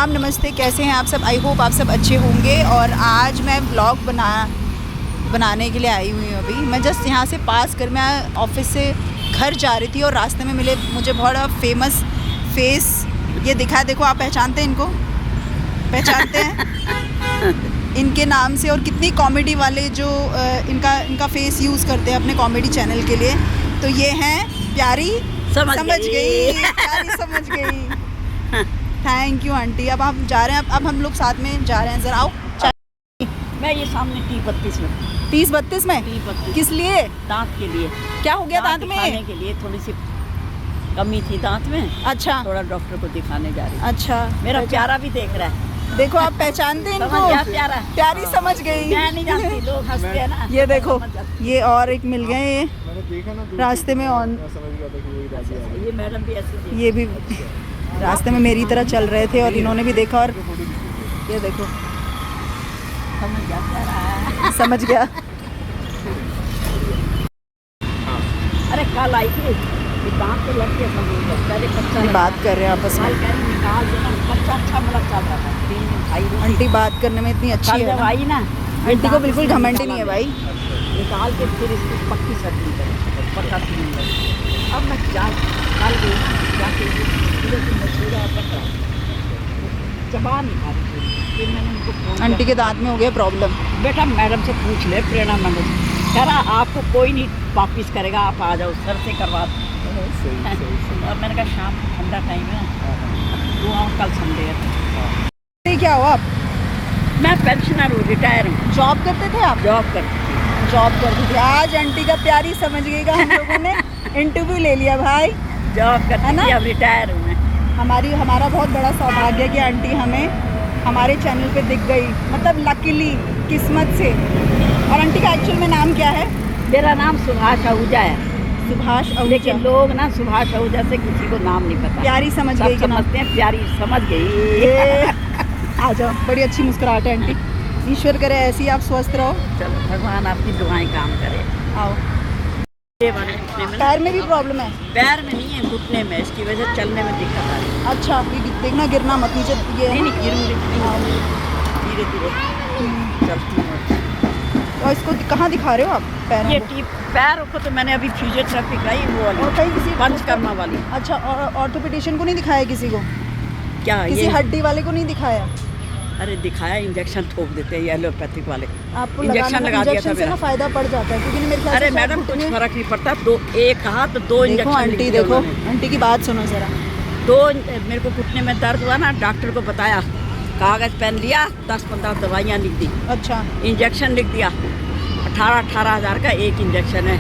सलाम, नमस्ते, कैसे हैं आप सब। आई होप आप सब अच्छे होंगे। और आज मैं ब्लॉग बनाने के लिए आई हुई हूँ। अभी मैं जस्ट यहाँ से पास कर, मैं ऑफिस से घर जा रही थी और रास्ते में मिले मुझे बहुत फेमस फेस ये दिखा। देखो, आप पहचानते हैं इनको, पहचानते हैं इनके नाम से। और कितनी कॉमेडी वाले जो इनका फेस यूज़ करते हैं अपने कॉमेडी चैनल के लिए। तो ये हैं प्यारी समझ गई प्यारी समझ गई। Thank you aunty. अब हम जा रहे हैं, अब हम लोग साथ में जा रहे हैं। ज़रा आओ। मैं ये सामने 30-32 में 30-32 में 30-32 किस लिए? दांत के लिए। क्या हो गया दांत में? दिखाने के लिए थोड़ी सी कमी थी दांत में। अच्छा, थोड़ा डॉक्टर को दिखाने जा रही। अच्छा। मेरा प्यारा भी देख रहा है। देखो, आप पहचानते हैं समझ गया इनको? प्यारा। प्यारी समझ गई। मैं नहीं जानती, लोग हंसते हैं ना। ये देखो, ये और एक मिल गए ये रास्ते में। ऑन ये मैडम भी ऐसी थी। ये भी रास्ते में मेरी तरह चल रहे थे और इन्होंने भी देखा। और ये देखो, समझ गया प्यारा। समझ गया। अरे कल आई थी, ये दांत तो लग के समझ गया। पहले कच्चा ये बात कर रहे हैं आपस में। निकाल देना, कच्चा अच्छा मतलब चल रहा था। 3 दिन खाई थी। आंटी बात करने में इतनी अच्छी है जब ना। आई ना, आंटी को बिल्कुल घमंड ही नहीं है भाई। निकाल के फिर इसको पक्की सर्दी करें, पक्का सिलेंडर। अब मैं कल गई जाके चबा नहीं खा रही थी। फिर मैंने उनको फोन आंटी किया, के दांत में हो गया प्रॉब्लम। बेटा मैडम से पूछ ले, प्रेरणा मैडम कह रहा आपको कोई नहीं वापिस करेगा, आप आ जाओ, सर से करवा दो। और मैंने कहा शाम ठंडा टाइम है, वो आओ, कल संडे है। क्या हो आप? मैं पेंशनर हूँ, रिटायर हूँ। जॉब करते थे आप? जॉब करती थी। जॉब करती थी। आज आंटी का प्यारी समझ गई का हम लोगों ने इंटरव्यू ले लिया भाई। जॉब करती थी, अब रिटायर हूँ मैं। हमारा बहुत बड़ा सौभाग्य है कि आंटी हमें हमारे चैनल पे दिख गई, मतलब लकीली, किस्मत से। और आंटी का एक्चुअल में नाम क्या है? मेरा नाम सुभाष आहूजा है। सुभाष आहूजा। लेकिन लोग ना सुभाष आहूजा से किसी को नाम नहीं पता। प्यारी समझ सब गई के नाम। समझते हैं प्यारी समझ गई। आ जाओ, बड़ी अच्छी मुस्कुराहट है आंटी। ईश्वर करे ऐसी ही आप स्वस्थ रहो। चलो, भगवान आपकी दुआएं काम करे। आओ। ये वाले घुटने में, पैर में भी प्रॉब्लम है? पैर में नहीं है, घुटने में, इसकी वजह से चलने में दिक्कत आ रही है। अच्छा, देखना गिरना मत नीचे। ये नहीं गिरूंगी, धीरे धीरे चलती हूँ। और इसको कहाँ दिखा रहे हो आप? पैर ये पैर को तो मैंने अभी फिजियोथेरेपी कराई, वो वाली, और कहीं किसी पंचकर्मा वाली। अच्छा, और ऑर्थोपेडिशियन को नहीं दिखाया किसी को? क्या किसी ये हड्डी वाले को नहीं दिखाया? अरे दिखाया, इंजेक्शन थोप देते हैं एलोपैथिक वाले। आपको इंजेक्शन लगा दिया था से ना मेरा। फायदा पड़ जाता है, क्योंकि मेरे ख्याल अरे से मैडम कुछ घुटने- फर्क नहीं पड़ता। दो एक कहा तो 2 देखो इंजेक्शन आंटी, देखो आंटी की बात सुनो जरा। 2 मेरे को घुटने में दर्द हुआ ना, डॉक्टर को बताया, कागज़ पेन लिया, 10-15 दवाइयाँ लिख दी, अच्छा, इंजेक्शन लिख दिया। 18 हज़ार का एक इंजेक्शन है।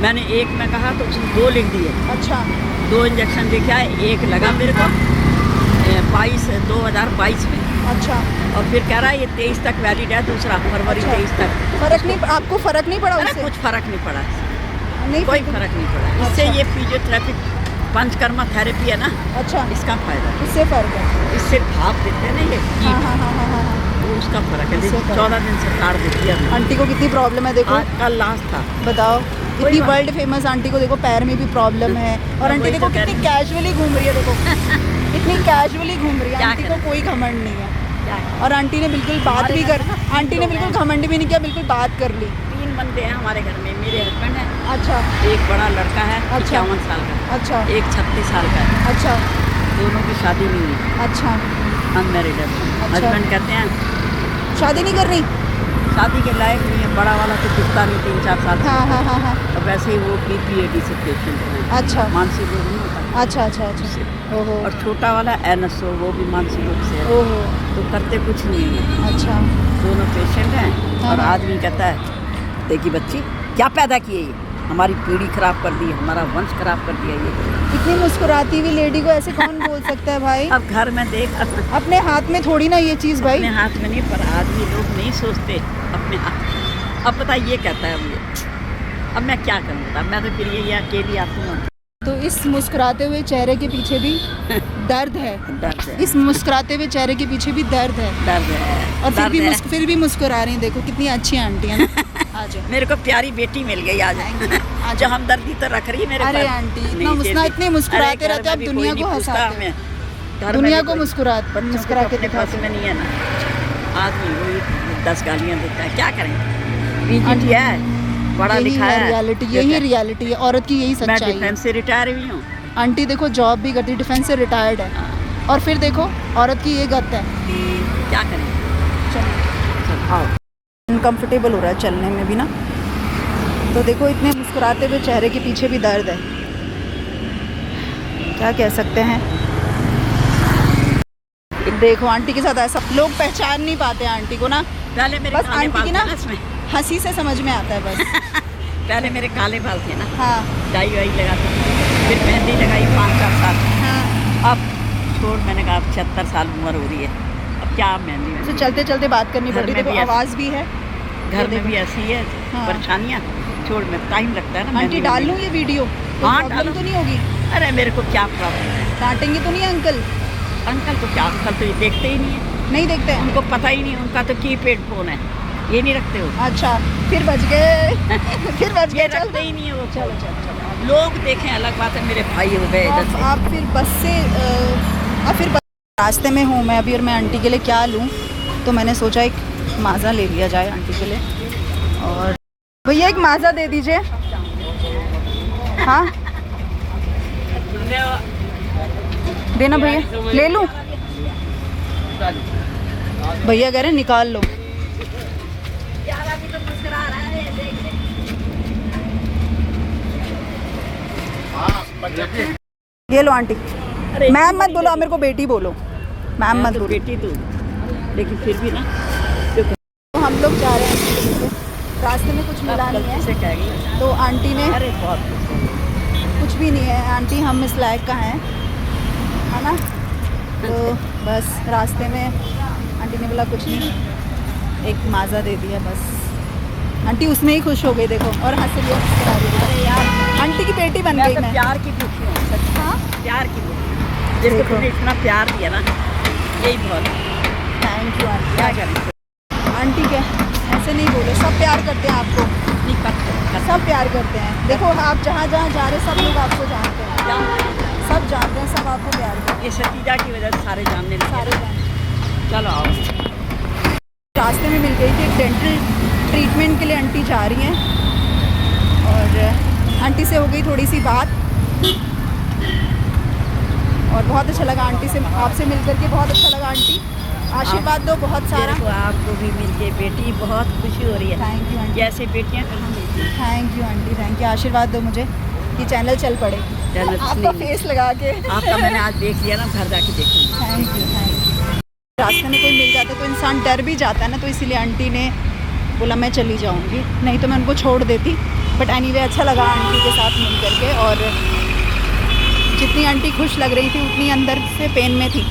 मैंने एक में कहा तो उसने 2 लिख दिए। अच्छा, 2 इंजेक्शन लिखा है, एक लगा मेरे को 2022 में। अच्छा। और फिर कह रहा है ये 23 तक वैलिड है, दूसरा फरवरी अच्छा। 23 तक। फर्क नहीं, आपको फर्क नहीं पड़ा अरे उससे? कुछ फर्क नहीं पड़ा, नहीं, कोई फर्क नहीं पड़ा। इससे अच्छा। ये फिजियोथेरेपी पंचकर्मा थेरेपी है ना, अच्छा, इसका फायदा है। इससे फर्क है। इससे भाप देते हैं ना ये हाँ हाँ हाँ हाँ हाँ। वो उसका फर्क है। इससे फर्क। 14 दिन से काट देती है। आंटी को कितनी प्रॉब्लम है देखो। आज कल लास्ट था। बताओ, कोई इतनी बात- वर्ल्ड फेमस आंटी को देखो, पैर में भी प्रॉब्लम है। और आंटी वही देखो तो कह कितनी कैजुअली घूम रही है। देखो इतनी कैजुअली घूम रही है। क्या आंटी को करें? कोई घमंड नहीं है। क्या है? और आंटी ने बिल्कुल बात भी कर, आंटी ने बिल्कुल घमंड भी नहीं किया, बिल्कुल बात कर ली। 3 बंदे हैं हमारे घर में। मेरे हस्बैंड है, अच्छा, एक बड़ा लड़का है, अच्छा। 51 साल का, अच्छा, एक 36 साल का है। अच्छा, दोनों की शादी नहीं हुई, अच्छा। अनमैरिड है। हस्बैंड कहते हैं शादी नहीं कर रही? शादी के लायक नहीं है। बड़ा वाला तो दिखता नहीं, 3-4 साल से। हाँ हाँ हाँ हाँ। और वैसे ही वो PPAD से पेशेंट है, अच्छा, मानसिक रोग नहीं होता। अच्छा, अच्छा, अच्छा। ओहो, और छोटा वाला NSO, वो भी मानसिक रोग से है। ओहो, तो करते कुछ नहीं है। अच्छा। दोनों पेशेंट हैं। और हाँ। आदमी कहता है देखिए बच्ची क्या पैदा किए, ये हमारी पीढ़ी खराब कर दी, हमारा वंश खराब कर दिया ये। इतनी मुस्कुराती हुई लेडी को ऐसे कौन बोल सकता है भाई? अब घर में देख, अपने हाथ में थोड़ी ना ये चीज़ भाई। अपने हाथ में नहीं, पर आदमी लोग नहीं सोचते अपने हाथ। अब पता ये कहता है मुझे, अब मैं क्या करूँ? अब मैं तो फिर ये अकेली आती हूँ। तो इस मुस्कुराते हुए चेहरे के पीछे भी दर्द है। दर्द है, इस मुस्कुराते हुए चेहरे के पीछे भी दर्द है। दर्द है। और दर्द है। फिर भी मुस्कुरा रही हैं। देखो कितनी अच्छी आंटी है ना। आ जाओ। मेरे को प्यारी बेटी मिल गई आज। जो हमदर्दी तो रख रही है मेरे अरे पर। आंटी, नहीं, इतनी मुस्कुराते अरे रहते घर आप में भी दुनिया कोई को नहीं पूछता हंसाते हमें। घर में दुनिया भी को कोई मुस्कुरा बच्चों के के दिखा पास में नहीं है ना, आदमी वही 10 गालियाँ देता है, क्या करें। बीजी है, पढ़ा लिखा है, रियलिटी, यही रियलिटी है औरत की, यही मैं सच्चाई है। डिफेंस से रिटायर हुई हूँ। आंटी देखो जॉब भी करती, डिफेंस से रिटायर्ड है, और फिर देखो औरत की ये गत है। क्या करें। चलो आओ। अनकम्फर्टेबल हो रहा है चलने में भी ना, तो देखो इतने मुस्कुराते हुए चेहरे के पीछे भी दर्द है, क्या कह सकते हैं। देखो आंटी के साथ ऐसा, लोग पहचान नहीं पाते आंटी को ना, पहले मेरे बस काले आंटी बाल की थे ना ना इसमें, हंसी से समझ में आता है बस। पहले मेरे काले बाल थे ना, हाँ डाई वाई लगाते थे, फिर मेहंदी लगाई 5-4 साल। हाँ। अब छोड़, मैंने कहा अब 76 साल उम्र हो रही है, अब क्या मेहंदी तो चलते चलते बात करनी घर पड़ रही है, में देखो भी ऐसे- आवाज़ भी है, घर में देखो। भी ऐसी है हाँ। परेशानियाँ। छोड़, में टाइम लगता है ना आंटी मेहंदी डाल में। लूँ ये वीडियो, हाँ, प्रॉब्लम डालो। तो नहीं होगी? अरे मेरे को क्या प्रॉब्लम है, डांटेंगे तो नहीं अंकल? अंकल को क्या, अंकल तो ये देखते ही नहीं है, नहीं देखते हैं? उनको पता ही नहीं, उनका तो कीपैड फोन है, ये नहीं रखते हो। अच्छा फिर बच गए। फिर बच ये गए, रखते ही नहीं है वो। चलो चलो चलो। लोग देखें अलग बात है, मेरे भाई हो गए इधर से। आप फिर बस से रास्ते में हूँ मैं अभी, और मैं आंटी के लिए क्या लूँ, तो मैंने सोचा एक माज़ा ले लिया जाए आंटी के लिए। और भैया एक माज़ा दे दीजिए। हाँ देना भैया, ले लूँ? भैया कह रहे हैं निकाल लो। ये लो आंटी। मैम मत बोलो, आप मेरे को बेटी बोलो, मैम मत बोलो। बेटी तू, लेकिन फिर भी ना तो हम लोग जा रहे हैं, रास्ते में कुछ मिला नहीं है, से कहेगी। तो आंटी ने, अरे बहुत कुछ भी नहीं है आंटी, हम इस लायक का हैं, है ना। तो बस रास्ते में आंटी ने बोला कुछ नहीं, एक माज़ा दे दिया बस। आंटी उसमें ही खुश हो गई देखो, और हंस रही है। अरे यार, आंटी की बेटी बन मैं गई तो मैं। प्यार की भूखी हूँ, सच। हाँ प्यार की भूखी, जिसको देखो। तुमने इतना प्यार दिया ना, यही बहुत है। Thank you aunty. क्या करें। आंटी क्या, ऐसे नहीं बोलो, सब प्यार करते हैं आपको, नहीं करते, सब प्यार करते हैं। देखो आप जहाँ जहाँ जा रहे सब लोग आपको जानते हैं, सब जानते हैं, सब आपको प्यार करते हैं, ये सतीजा की वजह से सारे जानने लगे। सारे जानते हैं। चलो आओ। रास्ते में मिल गई थी, एक डेंटल ट्रीटमेंट के लिए आंटी जा रही हैं, और आंटी से हो गई थोड़ी सी बात, और बहुत अच्छा लगा आंटी से, आपसे मिल करके बहुत अच्छा लगा आंटी। आशीर्वाद दो बहुत सारा। मेरे को आपको भी मिलके बेटी बहुत खुशी हो रही है। Thank you aunty. ऐसे बेटियां कहाँ मिलती हैं। Thank you aunty, thank you. आशीर्वाद दो मुझे कि चैनल चल पड़े, चैनल आपका नहीं। फेस लगा के। आपका मैंने आज देख लिया ना, घर जाके देखूंगी। Thank you thank you. रास्ते में कोई मिल जाता है तो इंसान डर भी जाता है ना, तो इसीलिए आंटी ने बोला मैं चली जाऊंगी, नहीं तो मैं उनको छोड़ देती। बट एनीवे अच्छा लगा आंटी के साथ मिल करके, और जितनी आंटी खुश लग रही थी उतनी अंदर से पेन में थी।